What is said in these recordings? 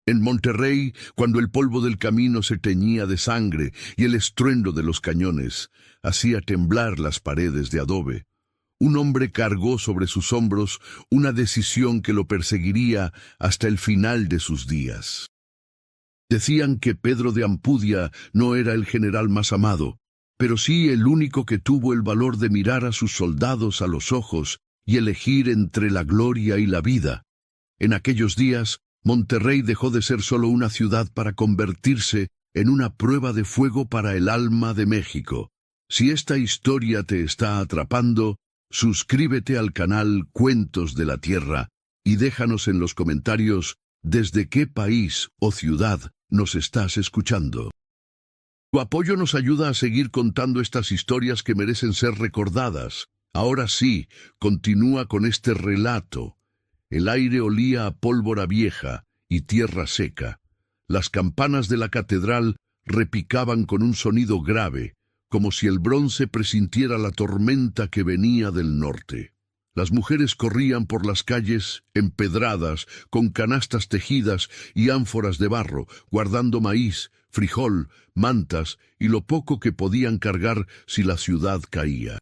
En Monterrey, cuando el polvo del camino se teñía de sangre y el estruendo de los cañones hacía temblar las paredes de adobe, un hombre cargó sobre sus hombros una decisión que lo perseguiría hasta el final de sus días. Decían que Pedro de Ampudia no era el general más amado, pero sí el único que tuvo el valor de mirar a sus soldados a los ojos y elegir entre la gloria y la vida. En aquellos días, Monterrey dejó de ser solo una ciudad para convertirse en una prueba de fuego para el alma de México. Si esta historia te está atrapando, suscríbete al canal Cuentos de la Tierra y déjanos en los comentarios desde qué país o ciudad nos estás escuchando. Tu apoyo nos ayuda a seguir contando estas historias que merecen ser recordadas. Ahora sí, continúa con este relato. El aire olía a pólvora vieja y tierra seca. Las campanas de la catedral repicaban con un sonido grave, como si el bronce presintiera la tormenta que venía del norte. Las mujeres corrían por las calles empedradas, con canastas tejidas y ánforas de barro, guardando maíz, frijol, mantas y lo poco que podían cargar si la ciudad caía.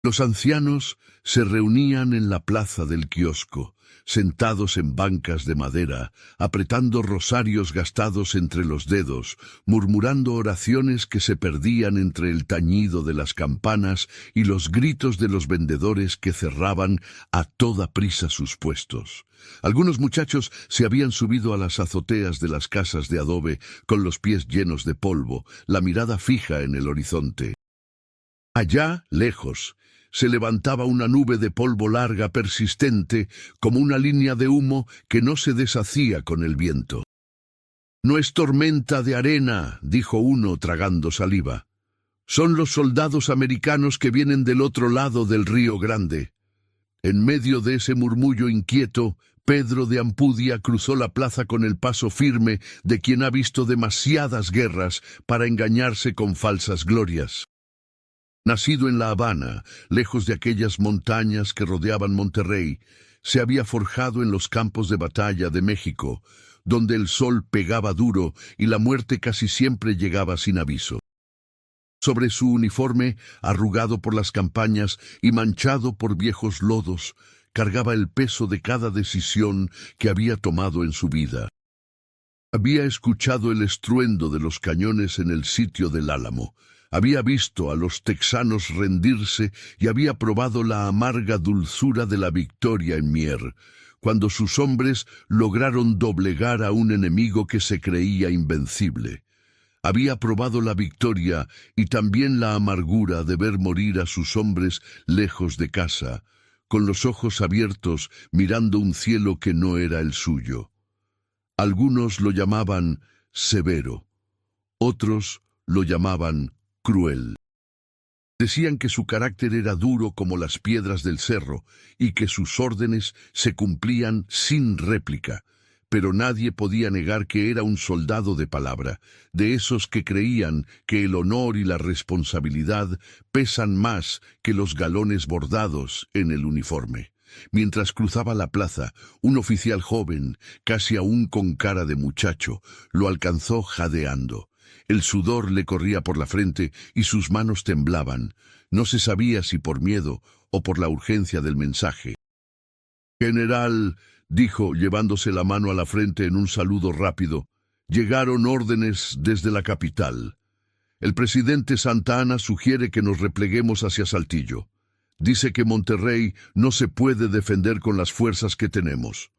Los ancianos se reunían en la plaza del kiosco, sentados en bancas de madera, apretando rosarios gastados entre los dedos, murmurando oraciones que se perdían entre el tañido de las campanas y los gritos de los vendedores que cerraban a toda prisa sus puestos. Algunos muchachos se habían subido a las azoteas de las casas de adobe con los pies llenos de polvo, la mirada fija en el horizonte. Allá, lejos, se levantaba una nube de polvo larga, persistente, como una línea de humo que no se deshacía con el viento. «No es tormenta de arena», dijo uno tragando saliva. «Son los soldados americanos que vienen del otro lado del Río Grande». En medio de ese murmullo inquieto, Pedro de Ampudia cruzó la plaza con el paso firme de quien ha visto demasiadas guerras para engañarse con falsas glorias. Nacido en La Habana, lejos de aquellas montañas que rodeaban Monterrey, se había forjado en los campos de batalla de México, donde el sol pegaba duro y la muerte casi siempre llegaba sin aviso. Sobre su uniforme, arrugado por las campañas y manchado por viejos lodos, cargaba el peso de cada decisión que había tomado en su vida. Había escuchado el estruendo de los cañones en el sitio del Álamo. Había visto a los texanos rendirse y había probado la amarga dulzura de la victoria en Mier, cuando sus hombres lograron doblegar a un enemigo que se creía invencible. Había probado la victoria y también la amargura de ver morir a sus hombres lejos de casa, con los ojos abiertos mirando un cielo que no era el suyo. Algunos lo llamaban severo, otros lo llamaban cruel. Decían que su carácter era duro como las piedras del cerro y que sus órdenes se cumplían sin réplica, pero nadie podía negar que era un soldado de palabra, de esos que creían que el honor y la responsabilidad pesan más que los galones bordados en el uniforme. Mientras cruzaba la plaza, un oficial joven, casi aún con cara de muchacho, lo alcanzó jadeando. El sudor le corría por la frente y sus manos temblaban. No se sabía si por miedo o por la urgencia del mensaje. «General», dijo, llevándose la mano a la frente en un saludo rápido, «llegaron órdenes desde la capital. El presidente Santa Anna sugiere que nos repleguemos hacia Saltillo. Dice que Monterrey no se puede defender con las fuerzas que tenemos».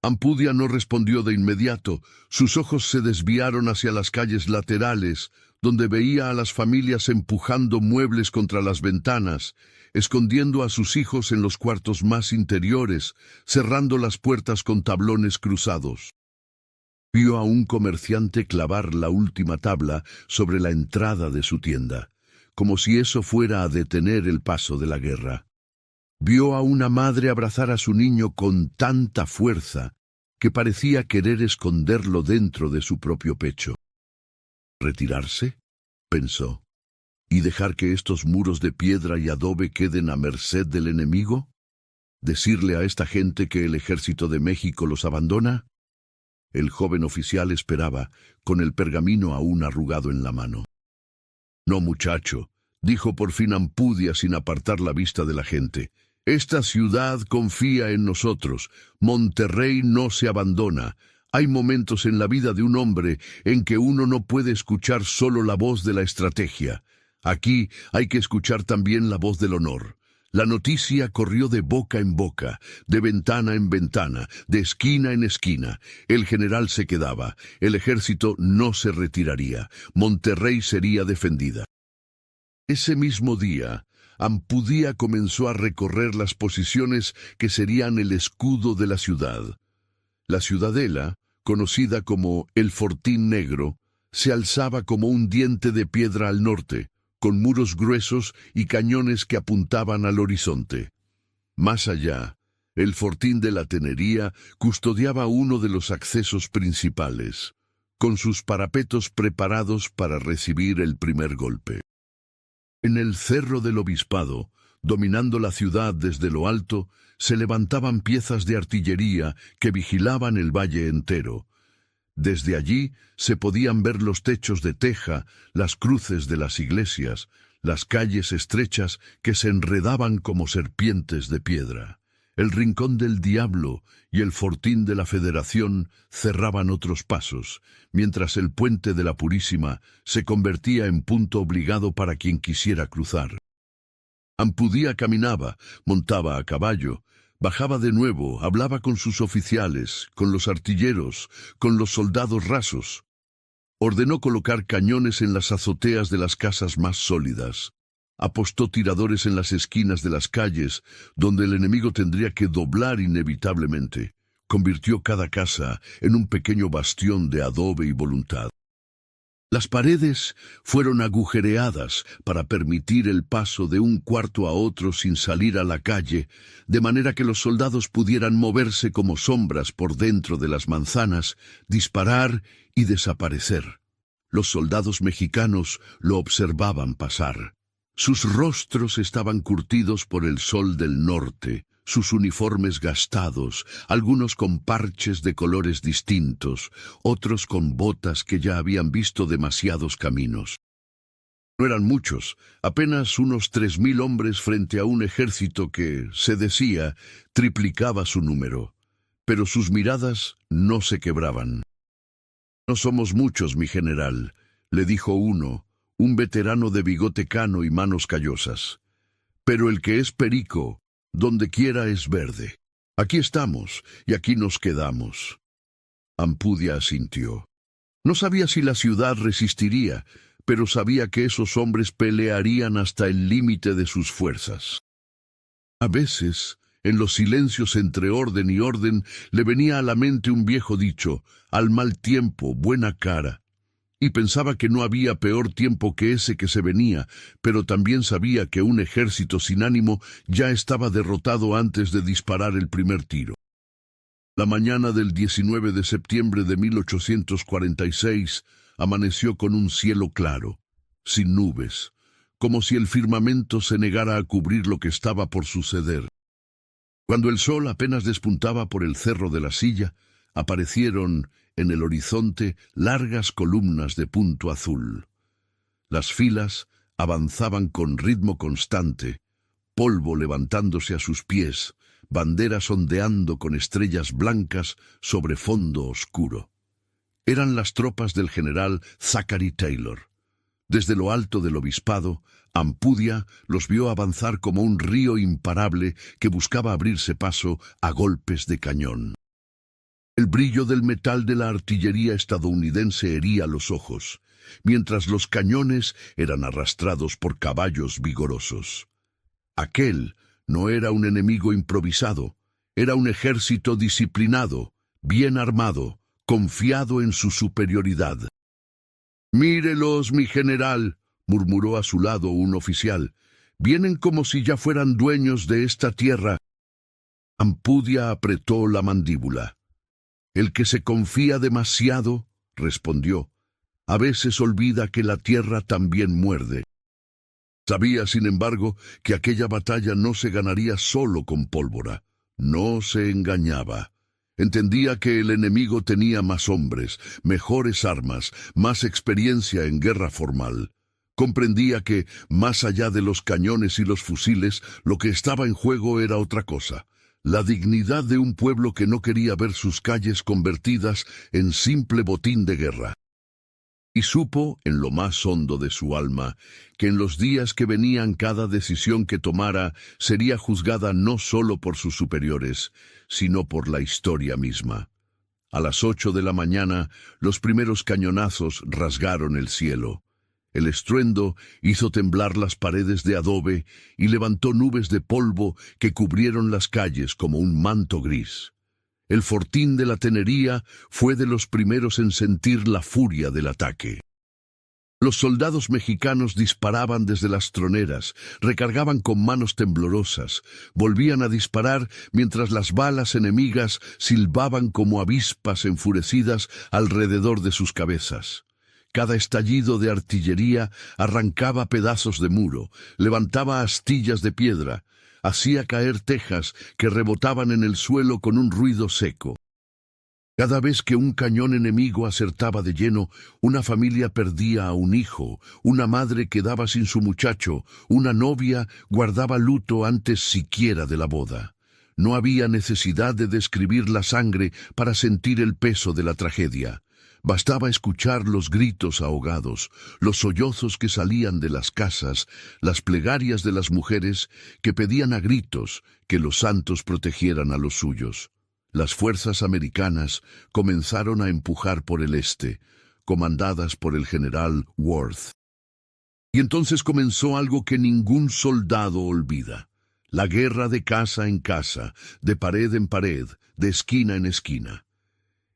Ampudia no respondió de inmediato. Sus ojos se desviaron hacia las calles laterales, donde veía a las familias empujando muebles contra las ventanas, escondiendo a sus hijos en los cuartos más interiores, cerrando las puertas con tablones cruzados. Vio a un comerciante clavar la última tabla sobre la entrada de su tienda, como si eso fuera a detener el paso de la guerra. Vio a una madre abrazar a su niño con tanta fuerza que parecía querer esconderlo dentro de su propio pecho. ¿Retirarse?, pensó, ¿y dejar que estos muros de piedra y adobe queden a merced del enemigo? ¿Decirle a esta gente que el ejército de México los abandona? El joven oficial esperaba, con el pergamino aún arrugado en la mano. «No, muchacho», dijo por fin Ampudia sin apartar la vista de la gente. «Esta ciudad confía en nosotros. Monterrey no se abandona. Hay momentos en la vida de un hombre en que uno no puede escuchar solo la voz de la estrategia. Aquí hay que escuchar también la voz del honor». La noticia corrió de boca en boca, de ventana en ventana, de esquina en esquina. El general se quedaba, el ejército no se retiraría, Monterrey sería defendida. Ese mismo día, Ampudia comenzó a recorrer las posiciones que serían el escudo de la ciudad. La ciudadela, conocida como el Fortín Negro, se alzaba como un diente de piedra al norte, con muros gruesos y cañones que apuntaban al horizonte. Más allá, el Fortín de la Tenería custodiaba uno de los accesos principales, con sus parapetos preparados para recibir el primer golpe. En el Cerro del Obispado, dominando la ciudad desde lo alto, se levantaban piezas de artillería que vigilaban el valle entero. Desde allí se podían ver los techos de teja, las cruces de las iglesias, las calles estrechas que se enredaban como serpientes de piedra. El Rincón del Diablo y el Fortín de la Federación cerraban otros pasos, mientras el Puente de la Purísima se convertía en punto obligado para quien quisiera cruzar. Ampudia caminaba, montaba a caballo, bajaba de nuevo, hablaba con sus oficiales, con los artilleros, con los soldados rasos. Ordenó colocar cañones en las azoteas de las casas más sólidas. Apostó tiradores en las esquinas de las calles, donde el enemigo tendría que doblar inevitablemente. Convirtió cada casa en un pequeño bastión de adobe y voluntad. Las paredes fueron agujereadas para permitir el paso de un cuarto a otro sin salir a la calle, de manera que los soldados pudieran moverse como sombras por dentro de las manzanas, disparar y desaparecer. Los soldados mexicanos lo observaban pasar. Sus rostros estaban curtidos por el sol del norte, sus uniformes gastados, algunos con parches de colores distintos, otros con botas que ya habían visto demasiados caminos. No eran muchos, apenas unos 3,000 hombres frente a un ejército que, se decía, triplicaba su número. Pero sus miradas no se quebraban. «No somos muchos, mi general», le dijo uno, un veterano de bigote cano y manos callosas. «Pero el que es perico, donde quiera es verde. Aquí estamos y aquí nos quedamos». Ampudia asintió. No sabía si la ciudad resistiría, pero sabía que esos hombres pelearían hasta el límite de sus fuerzas. A veces, en los silencios entre orden y orden, le venía a la mente un viejo dicho: «Al mal tiempo, buena cara». Y pensaba que no había peor tiempo que ese que se venía, pero también sabía que un ejército sin ánimo ya estaba derrotado antes de disparar el primer tiro. La mañana del 19 de septiembre de 1846 amaneció con un cielo claro, sin nubes, como si el firmamento se negara a cubrir lo que estaba por suceder. Cuando el sol apenas despuntaba por el cerro de la Silla, aparecieron en el horizonte largas columnas de punto azul. Las filas avanzaban con ritmo constante, polvo levantándose a sus pies, banderas ondeando con estrellas blancas sobre fondo oscuro. Eran las tropas del general Zachary Taylor. Desde lo alto del obispado, Ampudia los vio avanzar como un río imparable que buscaba abrirse paso a golpes de cañón. El brillo del metal de la artillería estadounidense hería los ojos, mientras los cañones eran arrastrados por caballos vigorosos. Aquel no era un enemigo improvisado, era un ejército disciplinado, bien armado, confiado en su superioridad. «Mírelos, mi general», murmuró a su lado un oficial. «Vienen como si ya fueran dueños de esta tierra». Ampudia apretó la mandíbula. «El que se confía demasiado», respondió, «a veces olvida que la tierra también muerde». Sabía, sin embargo, que aquella batalla no se ganaría solo con pólvora. No se engañaba. Entendía que el enemigo tenía más hombres, mejores armas, más experiencia en guerra formal. Comprendía que, más allá de los cañones y los fusiles, lo que estaba en juego era otra cosa: la dignidad de un pueblo que no quería ver sus calles convertidas en simple botín de guerra. Y supo, en lo más hondo de su alma, que en los días que venían cada decisión que tomara sería juzgada no solo por sus superiores, sino por la historia misma. A las 8 de la mañana, los primeros cañonazos rasgaron el cielo. El estruendo hizo temblar las paredes de adobe y levantó nubes de polvo que cubrieron las calles como un manto gris. El fortín de la Tenería fue de los primeros en sentir la furia del ataque. Los soldados mexicanos disparaban desde las troneras, recargaban con manos temblorosas, volvían a disparar mientras las balas enemigas silbaban como avispas enfurecidas alrededor de sus cabezas. Cada estallido de artillería arrancaba pedazos de muro, levantaba astillas de piedra, hacía caer tejas que rebotaban en el suelo con un ruido seco. Cada vez que un cañón enemigo acertaba de lleno, una familia perdía a un hijo, una madre quedaba sin su muchacho, una novia guardaba luto antes siquiera de la boda. No había necesidad de describir la sangre para sentir el peso de la tragedia. Bastaba escuchar los gritos ahogados, los sollozos que salían de las casas, las plegarias de las mujeres que pedían a gritos que los santos protegieran a los suyos. Las fuerzas americanas comenzaron a empujar por el este, comandadas por el general Worth. Y entonces comenzó algo que ningún soldado olvida: la guerra de casa en casa, de pared en pared, de esquina en esquina.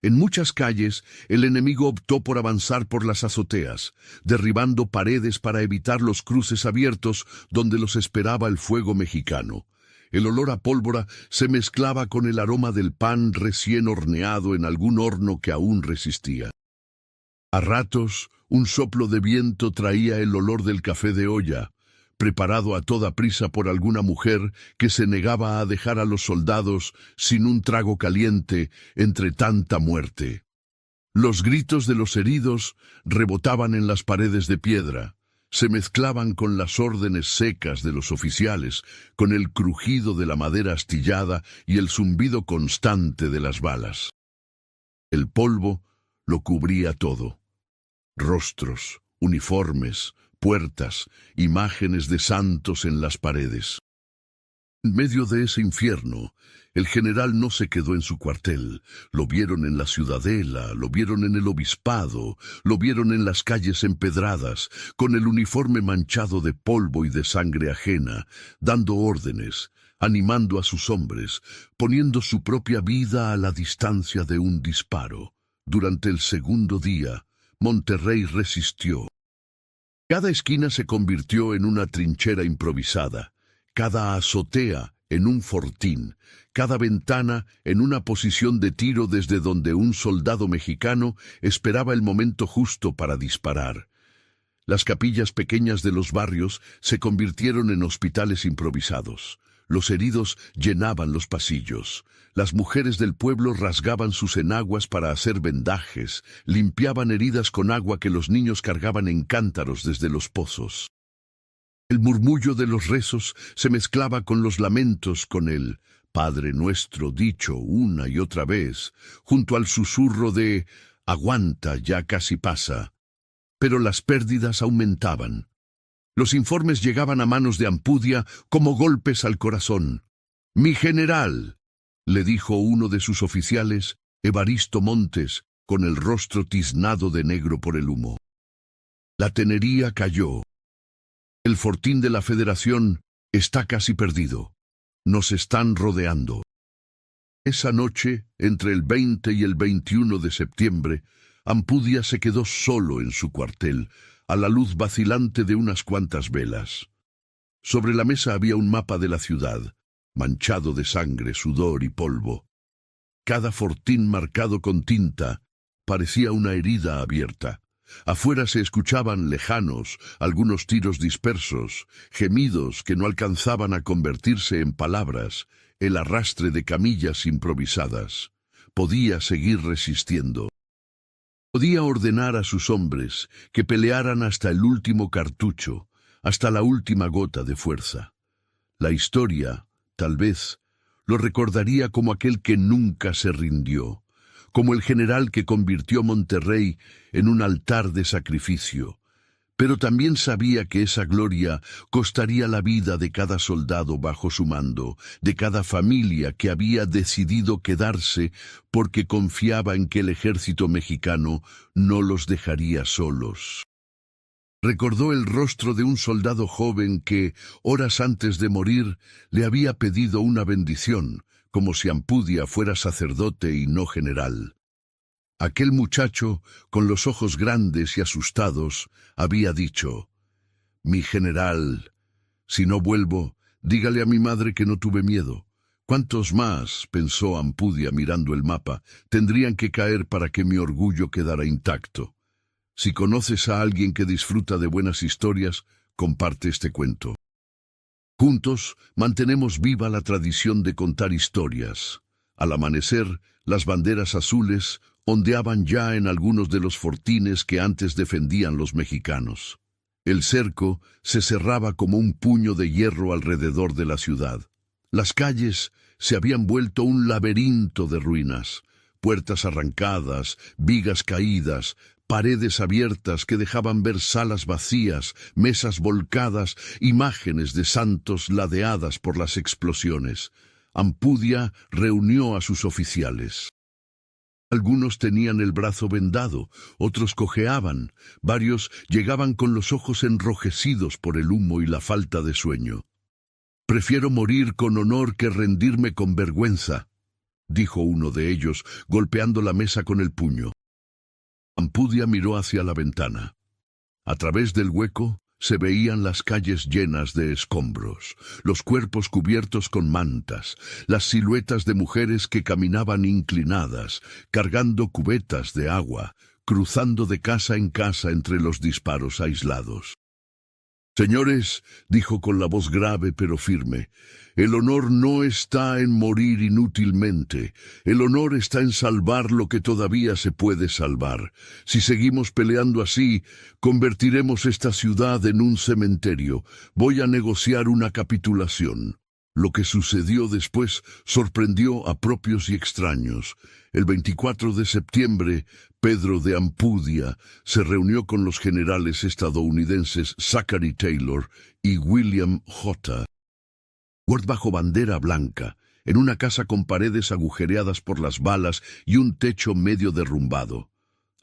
En muchas calles, el enemigo optó por avanzar por las azoteas, derribando paredes para evitar los cruces abiertos donde los esperaba el fuego mexicano. El olor a pólvora se mezclaba con el aroma del pan recién horneado en algún horno que aún resistía. A ratos, un soplo de viento traía el olor del café de olla, preparado a toda prisa por alguna mujer que se negaba a dejar a los soldados sin un trago caliente entre tanta muerte. Los gritos de los heridos rebotaban en las paredes de piedra, se mezclaban con las órdenes secas de los oficiales, con el crujido de la madera astillada y el zumbido constante de las balas. El polvo lo cubría todo: rostros, uniformes, puertas, imágenes de santos en las paredes. En medio de ese infierno, el general no se quedó en su cuartel. Lo vieron en la ciudadela, lo vieron en el obispado, lo vieron en las calles empedradas, con el uniforme manchado de polvo y de sangre ajena, dando órdenes, animando a sus hombres, poniendo su propia vida a la distancia de un disparo. Durante el segundo día, Monterrey resistió. Cada esquina se convirtió en una trinchera improvisada, cada azotea en un fortín, cada ventana en una posición de tiro desde donde un soldado mexicano esperaba el momento justo para disparar. Las capillas pequeñas de los barrios se convirtieron en hospitales improvisados. Los heridos llenaban los pasillos. Las mujeres del pueblo rasgaban sus enaguas para hacer vendajes, limpiaban heridas con agua que los niños cargaban en cántaros desde los pozos. El murmullo de los rezos se mezclaba con los lamentos, con el Padre Nuestro dicho una y otra vez, junto al susurro de «Aguanta, ya casi pasa». Pero las pérdidas aumentaban. Los informes llegaban a manos de Ampudia como golpes al corazón. «Mi general», le dijo uno de sus oficiales, Evaristo Montes, con el rostro tiznado de negro por el humo. La Tenería cayó. El fortín de la Federación está casi perdido. Nos están rodeando. Esa noche, entre el 20 y el 21 de septiembre, Ampudia se quedó solo en su cuartel, a la luz vacilante de unas cuantas velas. Sobre la mesa había un mapa de la ciudad, manchado de sangre, sudor y polvo. Cada fortín marcado con tinta parecía una herida abierta. Afuera se escuchaban lejanos algunos tiros dispersos, gemidos que no alcanzaban a convertirse en palabras, el arrastre de camillas improvisadas. podía seguir resistiendo. Podía ordenar a sus hombres que pelearan hasta el último cartucho, hasta la última gota de fuerza. La historia, tal vez, lo recordaría como aquel que nunca se rindió, como el general que convirtió Monterrey en un altar de sacrificio. Pero también sabía que esa gloria costaría la vida de cada soldado bajo su mando, de cada familia que había decidido quedarse porque confiaba en que el ejército mexicano no los dejaría solos. Recordó el rostro de un soldado joven que, horas antes de morir, le había pedido una bendición, como si Ampudia fuera sacerdote y no general. Aquel muchacho, con los ojos grandes y asustados, había dicho: «Mi general, si no vuelvo, dígale a mi madre que no tuve miedo». ¿Cuántos más, pensó Ampudia mirando el mapa, tendrían que caer para que mi orgullo quedara intacto? Si conoces a alguien que disfruta de buenas historias, comparte este cuento. Juntos mantenemos viva la tradición de contar historias. Al amanecer, las banderas azules ondeaban ya en algunos de los fortines que antes defendían los mexicanos. El cerco se cerraba como un puño de hierro alrededor de la ciudad. Las calles se habían vuelto un laberinto de ruinas, puertas arrancadas, vigas caídas, paredes abiertas que dejaban ver salas vacías, mesas volcadas, imágenes de santos ladeadas por las explosiones. Ampudia reunió a sus oficiales. Algunos tenían el brazo vendado, otros cojeaban, varios llegaban con los ojos enrojecidos por el humo y la falta de sueño. «Prefiero morir con honor que rendirme con vergüenza», dijo uno de ellos, golpeando la mesa con el puño. Ampudia miró hacia la ventana. A través del hueco se veían las calles llenas de escombros, los cuerpos cubiertos con mantas, las siluetas de mujeres que caminaban inclinadas, cargando cubetas de agua, cruzando de casa en casa entre los disparos aislados. «Señores», dijo con la voz grave pero firme, «el honor no está en morir inútilmente. El honor está en salvar lo que todavía se puede salvar. Si seguimos peleando así, convertiremos esta ciudad en un cementerio. Voy a negociar una capitulación». Lo que sucedió después sorprendió a propios y extraños. El 24 de septiembre, Pedro de Ampudia se reunió con los generales estadounidenses Zachary Taylor y William J. Ward bajo bandera blanca, en una casa con paredes agujereadas por las balas y un techo medio derrumbado.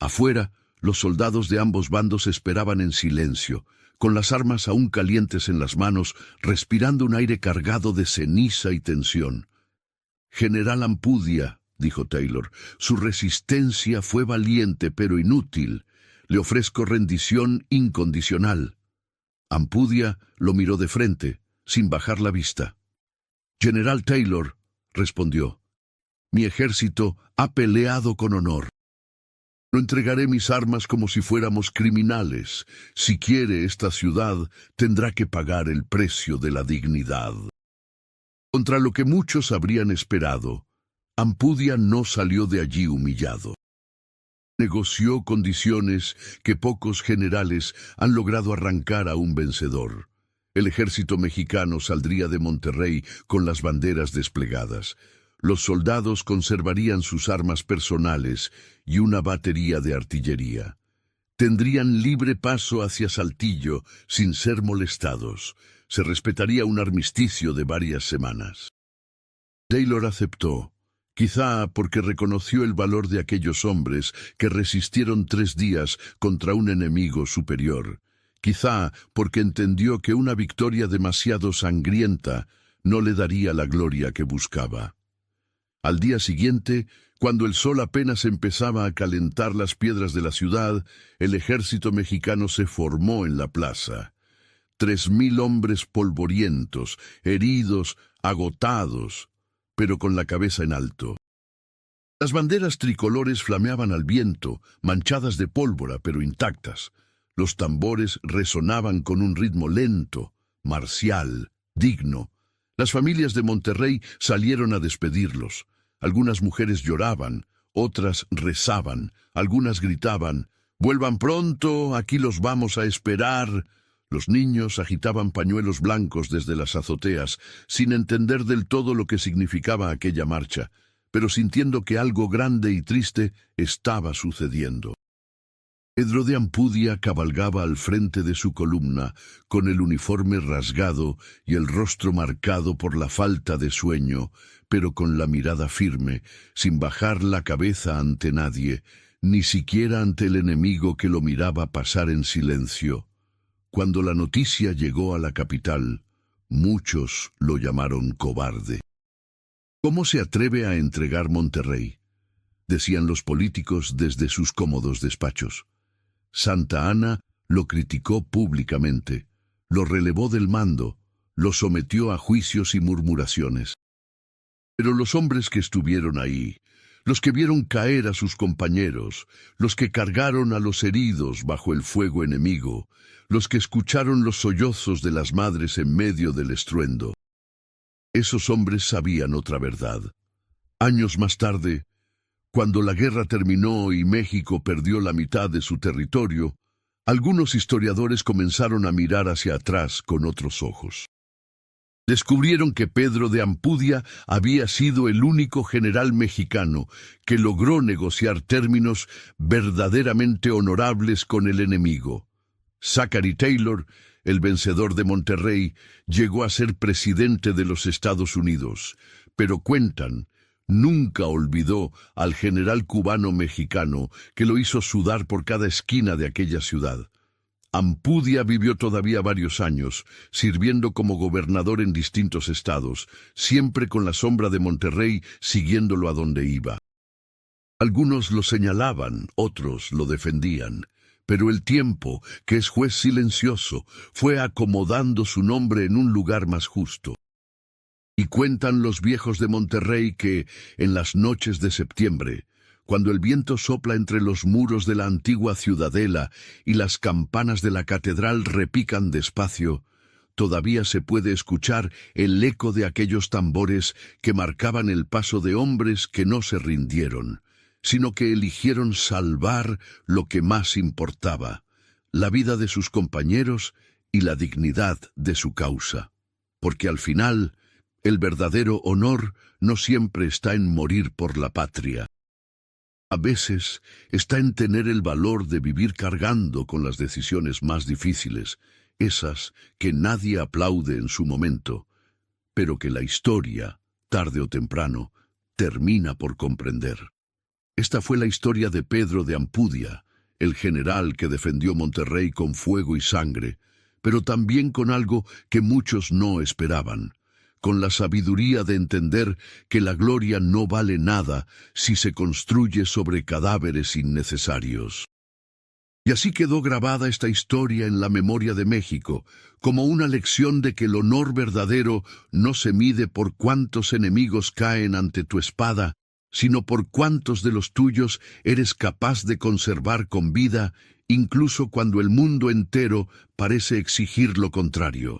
Afuera, los soldados de ambos bandos esperaban en silencio, con las armas aún calientes en las manos, respirando un aire cargado de ceniza y tensión. «General Ampudia», dijo Taylor, «su resistencia fue valiente pero inútil. Le ofrezco rendición incondicional». Ampudia lo miró de frente, sin bajar la vista. «General Taylor», respondió, «mi ejército ha peleado con honor. No entregaré mis armas como si fuéramos criminales. Si quiere esta ciudad, tendrá que pagar el precio de la dignidad». Contra lo que muchos habrían esperado, Ampudia no salió de allí humillado. Negoció condiciones que pocos generales han logrado arrancar a un vencedor. El ejército mexicano saldría de Monterrey con las banderas desplegadas. Los soldados conservarían sus armas personales y una batería de artillería. Tendrían libre paso hacia Saltillo sin ser molestados. Se respetaría un armisticio de varias semanas. Taylor aceptó, quizá porque reconoció el valor de aquellos hombres que resistieron 3 días contra un enemigo superior. Quizá porque entendió que una victoria demasiado sangrienta no le daría la gloria que buscaba. Al día siguiente, cuando el sol apenas empezaba a calentar las piedras de la ciudad, el ejército mexicano se formó en la plaza. 3,000 hombres polvorientos, heridos, agotados, pero con la cabeza en alto. Las banderas tricolores flameaban al viento, manchadas de pólvora pero intactas. Los tambores resonaban con un ritmo lento, marcial, digno. Las familias de Monterrey salieron a despedirlos. Algunas mujeres lloraban, otras rezaban, algunas gritaban, «¡Vuelvan pronto! ¡Aquí los vamos a esperar!». Los niños agitaban pañuelos blancos desde las azoteas, sin entender del todo lo que significaba aquella marcha, pero sintiendo que algo grande y triste estaba sucediendo. Pedro de Ampudia cabalgaba al frente de su columna, con el uniforme rasgado y el rostro marcado por la falta de sueño, pero con la mirada firme, sin bajar la cabeza ante nadie, ni siquiera ante el enemigo que lo miraba pasar en silencio. Cuando la noticia llegó a la capital, muchos lo llamaron cobarde. ¿Cómo se atreve a entregar Monterrey?, decían los políticos desde sus cómodos despachos. Santa Anna lo criticó públicamente, lo relevó del mando, lo sometió a juicios y murmuraciones. Pero los hombres que estuvieron ahí, los que vieron caer a sus compañeros, los que cargaron a los heridos bajo el fuego enemigo, los que escucharon los sollozos de las madres en medio del estruendo, esos hombres sabían otra verdad. Años más tarde, cuando la guerra terminó y México perdió la mitad de su territorio, algunos historiadores comenzaron a mirar hacia atrás con otros ojos. Descubrieron que Pedro de Ampudia había sido el único general mexicano que logró negociar términos verdaderamente honorables con el enemigo. Zachary Taylor, el vencedor de Monterrey, llegó a ser presidente de los Estados Unidos, pero cuentan, nunca olvidó al general cubano-mexicano que lo hizo sudar por cada esquina de aquella ciudad. Ampudia vivió todavía varios años, sirviendo como gobernador en distintos estados, siempre con la sombra de Monterrey siguiéndolo a donde iba. Algunos lo señalaban, otros lo defendían, pero el tiempo, que es juez silencioso, fue acomodando su nombre en un lugar más justo. Y cuentan los viejos de Monterrey que, en las noches de septiembre, cuando el viento sopla entre los muros de la antigua ciudadela y las campanas de la catedral repican despacio, todavía se puede escuchar el eco de aquellos tambores que marcaban el paso de hombres que no se rindieron, sino que eligieron salvar lo que más importaba, la vida de sus compañeros y la dignidad de su causa. Porque al final, el verdadero honor no siempre está en morir por la patria. A veces está en tener el valor de vivir cargando con las decisiones más difíciles, esas que nadie aplaude en su momento, pero que la historia, tarde o temprano, termina por comprender. Esta fue la historia de Pedro de Ampudia, el general que defendió Monterrey con fuego y sangre, pero también con algo que muchos no esperaban, con la sabiduría de entender que la gloria no vale nada si se construye sobre cadáveres innecesarios. Y así quedó grabada esta historia en la memoria de México, como una lección de que el honor verdadero no se mide por cuántos enemigos caen ante tu espada, sino por cuántos de los tuyos eres capaz de conservar con vida, incluso cuando el mundo entero parece exigir lo contrario.